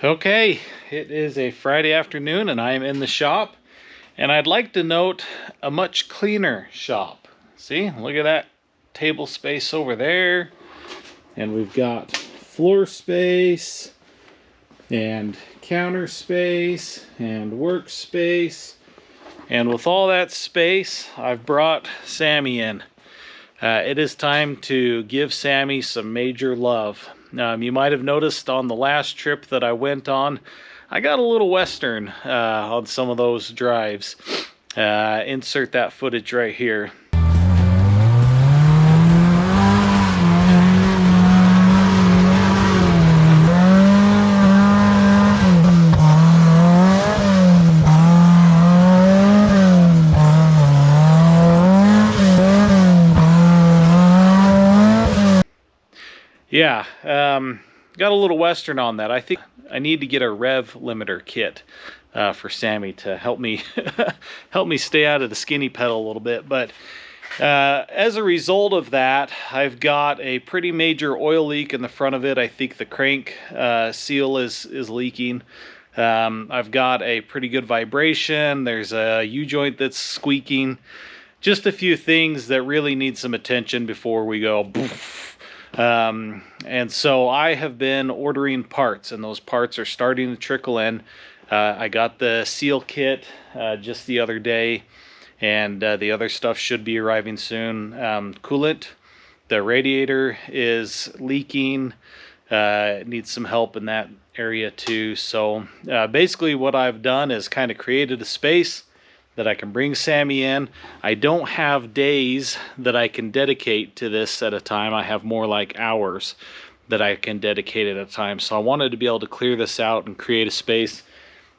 Okay, it is a Friday afternoon and I am in the shop, and I'd like to note a much cleaner shop. See, look at that table space over there, and we've got floor space and counter space and workspace, and with all that space I've brought Sammy in. It is time to give Sammy some major love. You might have noticed on the last trip that I went on, I got a little Western on some of those drives. Insert that footage right here. Yeah, got a little Western on that. I think I need to get a rev limiter kit for Sammy to help me help me stay out of the skinny pedal a little bit. But as a result of that, I've got a pretty major oil leak in the front of it. I think the crank seal is leaking. I've got a pretty good vibration. There's a U-joint that's squeaking. Just a few things that really need some attention before we go poof. And so I have been ordering parts, and those parts are starting to trickle in. I got the seal kit just the other day, and the other stuff should be arriving soon. Coolant, the radiator is leaking. It needs some help in that area too. So basically what I've done is kind of created a space that I can bring Sammy in. I don't have days that I can dedicate to this at a time. I have more like hours that I can dedicate at a time. So I wanted to be able to clear this out and create a space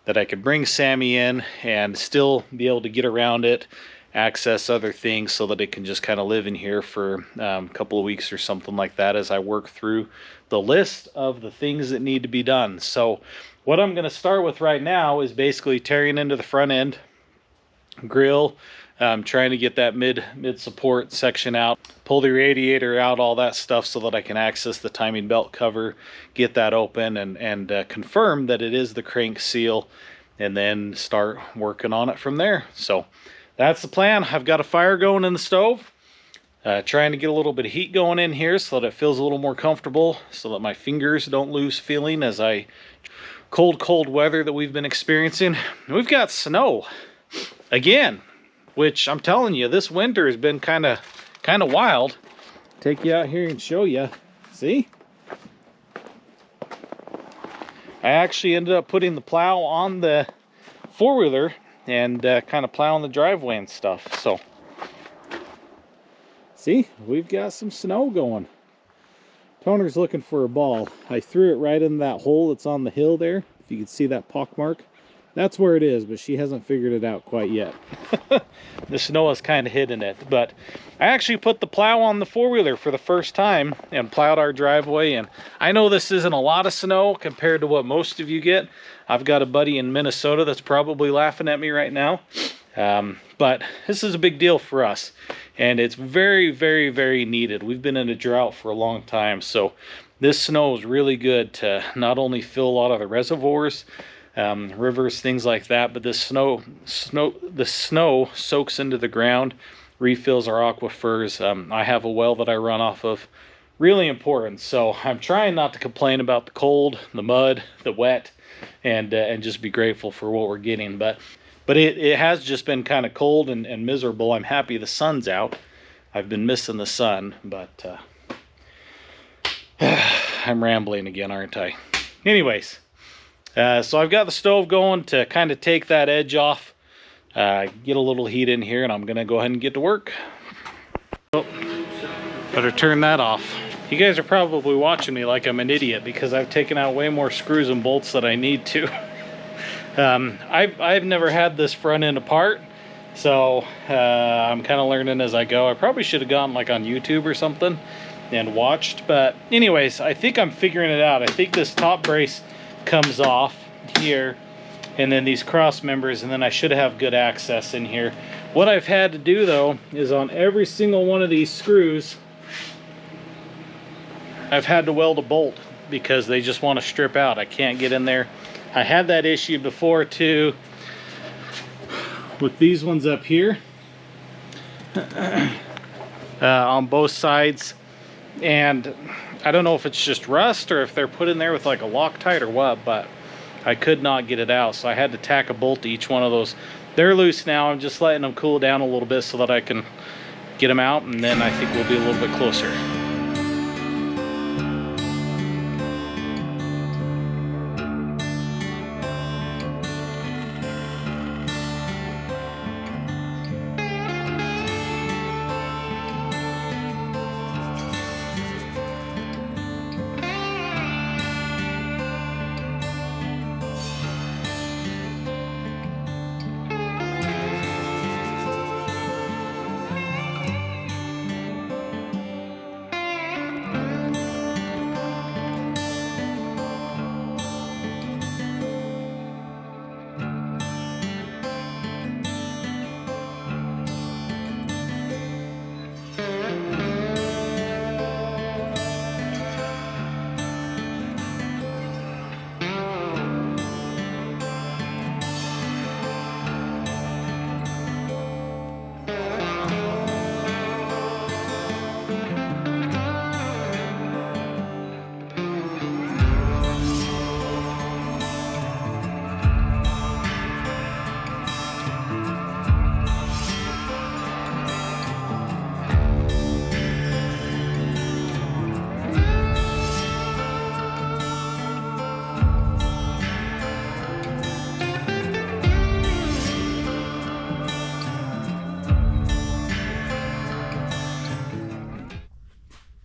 that I could bring Sammy in and still be able to get around it, access other things, so that it can just kind of live in here for a couple of weeks or something like that as I work through the list of the things that need to be done. So what I'm going to start with right now is basically tearing into the front end grill, trying to get that mid support section out, pull the radiator out, all that stuff, so that I can access the timing belt cover, get that open, and confirm that it is the crank seal, and then start working on it from there. So that's the plan. I've got a fire going in the stove, trying to get a little bit of heat going in here so that it feels a little more comfortable, so that my fingers don't lose feeling as I cold weather that we've been experiencing. We've got snow again, which I'm telling you, this winter has been kind of wild. Take you out here and show you. See? I actually ended up putting the plow on the four-wheeler and kind of plowing the driveway and stuff. So, see, we've got some snow going. Toner's looking for a ball. I threw it right in that hole that's on the hill there. If you can see that pock mark. That's where it is, but she hasn't figured it out quite yet. The snow has kind of hidden it, but I actually put the plow on the four-wheeler for the first time and plowed our driveway. And I know this isn't a lot of snow compared to what most of you get. I've got a buddy in Minnesota that's probably laughing at me right now. But this is a big deal for us, and it's very, very, very needed. We've been in a drought for a long time, so this snow is really good to not only fill a lot of the reservoirs, rivers, things like that, but the snow soaks into the ground, refills our aquifers. I have a well that I run off of. Really important. So I'm trying not to complain about the cold, the mud, the wet, and just be grateful for what we're getting. But it has just been kind of cold and miserable. I'm happy the sun's out. I've been missing the sun, but I'm rambling again, aren't I? Anyways. So I've got the stove going to kind of take that edge off, get a little heat in here, and I'm going to go ahead and get to work. Oh, better turn that off. You guys are probably watching me like I'm an idiot because I've taken out way more screws and bolts than I need to. I've never had this front end apart, so I'm kind of learning as I go. I probably should have gone like on YouTube or something and watched, but anyways, I think I'm figuring it out. I think this top brace comes off here, and then these cross members, and then I should have good access in here. What I've had to do though is on every single one of these screws I've had to weld a bolt because they just want to strip out. I can't get in there. I had that issue before too with these ones up here on both sides, and I don't know if it's just rust or if they're put in there with like a Loctite or what, but I could not get it out, so I had to tack a bolt to each one of those. They're loose now. I'm just letting them cool down a little bit so that I can get them out, and then I think we'll be a little bit closer.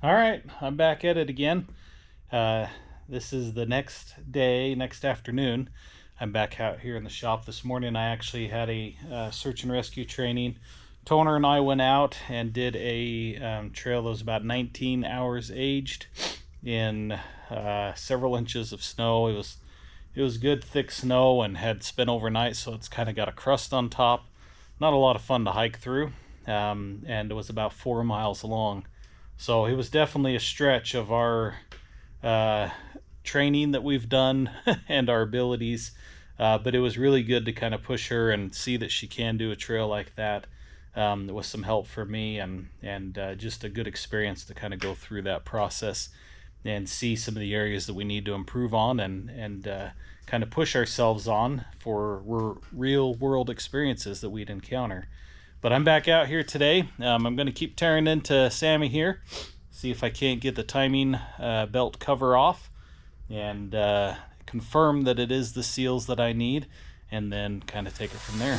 All right, I'm back at it again. This is the next day, next afternoon. I'm back out here in the shop. This morning I actually had a search and rescue training. Toner and I went out and did a trail that was about 19 hours aged in several inches of snow. It was good thick snow and had spent overnight, so it's kind of got a crust on top. Not a lot of fun to hike through, and it was about 4 miles long. So it was definitely a stretch of our training that we've done and our abilities, but it was really good to kind of push her and see that she can do a trail like that. With some help for me, and just a good experience to kind of go through that process and see some of the areas that we need to improve on, and kind of push ourselves on for real world experiences that we'd encounter. But I'm back out here today. I'm going to keep tearing into Sami here, see if I can't get the timing belt cover off, and confirm that it is the seals that I need, and then kind of take it from there.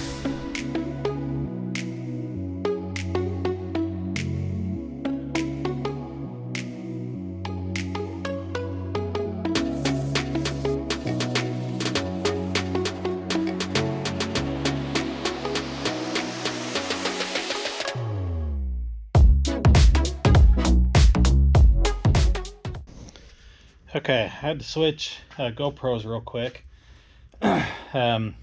Okay, I had to switch GoPros real quick, and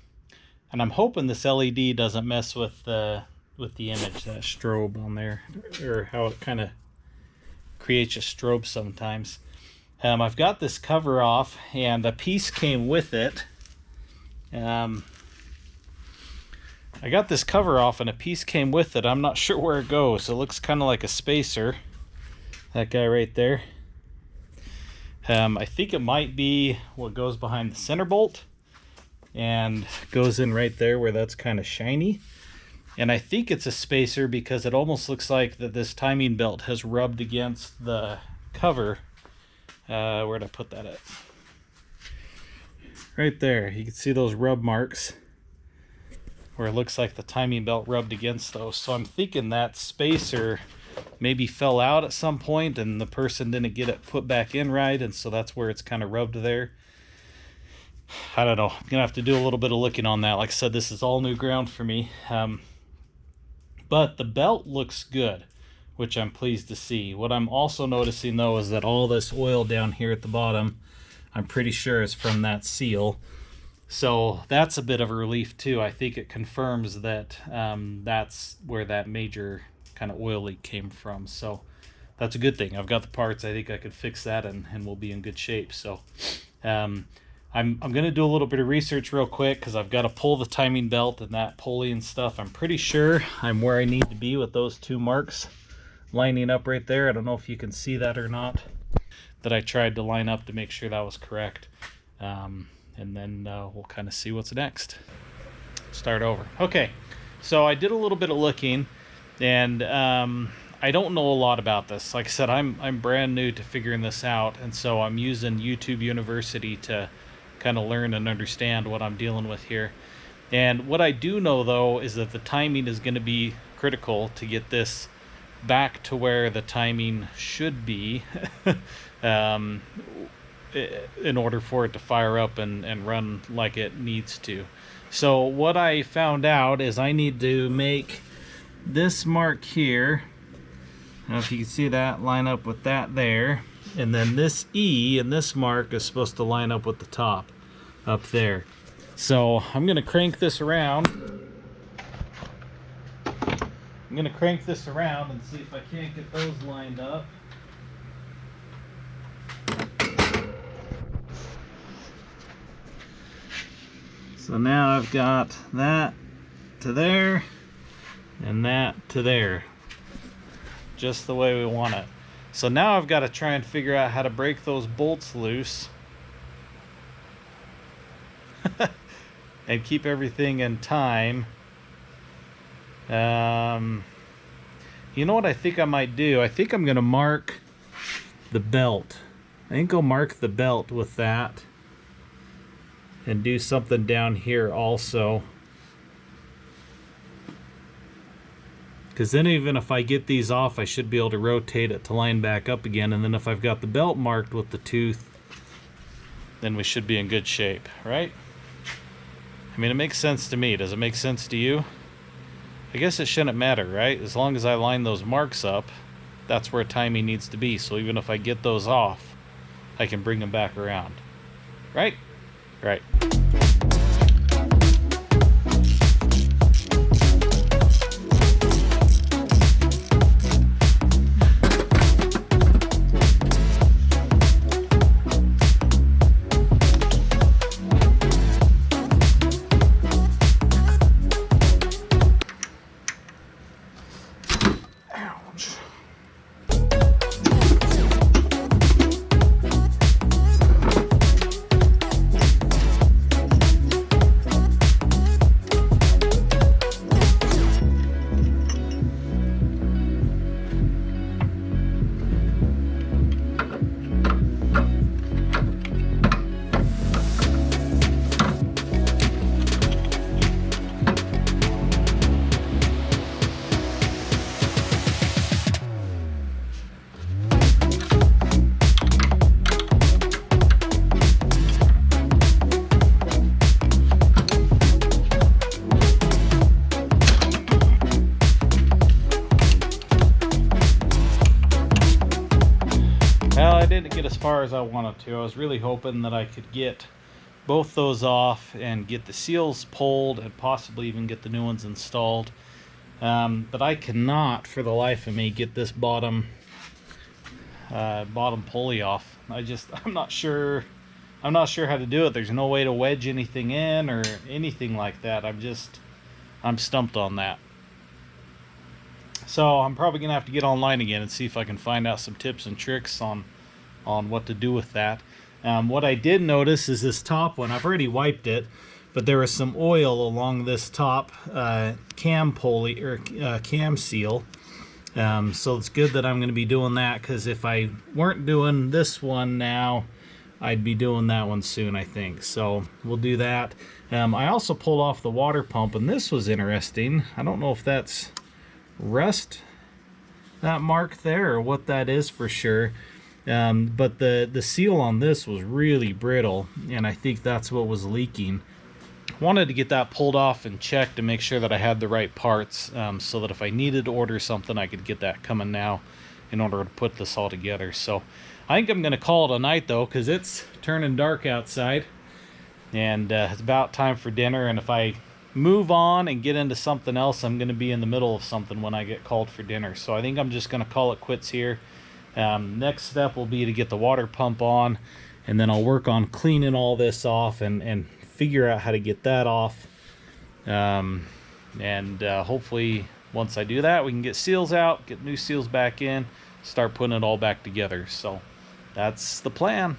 I'm hoping this LED doesn't mess with the image, that strobe on there, or how it kind of creates a strobe sometimes. I've got this cover off, and a piece came with it. I got this cover off, and a piece came with it. I'm not sure where it goes. It looks kind of like a spacer, that guy right there. I think it might be what goes behind the center bolt and goes in right there where that's kind of shiny. And I think it's a spacer because it almost looks like that this timing belt has rubbed against the cover. Where'd I put that at? Right there. You can see those rub marks where it looks like the timing belt rubbed against those. So I'm thinking that spacer maybe fell out at some point and the person didn't get it put back in right, and so that's where it's kind of rubbed there. I don't know. I'm gonna have to do a little bit of looking on that. Like I said, this is all new ground for me. But the belt looks good, which I'm pleased to see. What I'm also noticing though is that all this oil down here at the bottom, I'm pretty sure is from that seal. So that's a bit of a relief too. I think it confirms that that's where that major kind of oil leak came from. So that's a good thing. I've got the parts. I think I could fix that, and we'll be in good shape. So I'm gonna do a little bit of research real quick, because I've got to pull the timing belt and that pulley and stuff. I'm pretty sure I'm where I need to be with those 2 marks lining up right there. I don't know if you can see that or not, that I tried to line up to make sure that was correct. And then we'll kind of see what's next. Start over. Okay, so I did a little bit of looking, and I don't know a lot about this. Like I said, I'm brand new to figuring this out, and so I'm using YouTube University to kind of learn and understand what I'm dealing with here. And what I do know, though, is that the timing is going to be critical to get this back to where the timing should be in order for it to fire up and run like it needs to. So what I found out is I need to make this mark here. Now, if you can see that, line up with that there. And then this E and this mark is supposed to line up with the top up there. So I'm going to crank this around. I'm going to crank this around and see if I can't get those lined up. So now I've got that to there and that to there, just the way we want it. So now I've got to try and figure out how to break those bolts loose and keep everything in time. You know what I think I might do? I think I'm going to mark the belt. I think I'll mark the belt with that and do something down here also. Because then even if I get these off, I should be able to rotate it to line back up again. And then if I've got the belt marked with the tooth, then we should be in good shape, right? I mean, it makes sense to me. Does it make sense to you? I guess it shouldn't matter, right? As long as I line those marks up, that's where timing needs to be. So even if I get those off, I can bring them back around, right? Right. Well, I didn't get as far as I wanted to. I was really hoping that I could get both those off and get the seals pulled and possibly even get the new ones installed. But I cannot, for the life of me, get this bottom pulley off. I'm not sure how to do it. There's no way to wedge anything in or anything like that. I'm stumped on that. So I'm probably gonna have to get online again and see if I can find out some tips and tricks on what to do with that. What I did notice is this top one. I've already wiped it, but there was some oil along this top cam pulley or cam seal. So it's good that I'm going to be doing that, because if I weren't doing this one now, I'd be doing that one soon, I think. So we'll do that. I also pulled off the water pump, and this was interesting. I don't know if that's rust, that mark there, or what that is for sure. But the seal on this was really brittle, and I think that's what was leaking. Wanted to get that pulled off and checked to make sure that I had the right parts, so that if I needed to order something, I could get that coming now in order to put this all together. So I think I'm going to call it a night, though, because it's turning dark outside, and it's about time for dinner. And if I move on and get into something else, I'm going to be in the middle of something when I get called for dinner. So I think I'm just going to call it quits here. Next step will be to get the water pump on, and then I'll work on cleaning all this off and figure out how to get that off. Hopefully once I do that, we can get seals out, get new seals back in, start putting it all back together. So that's the plan.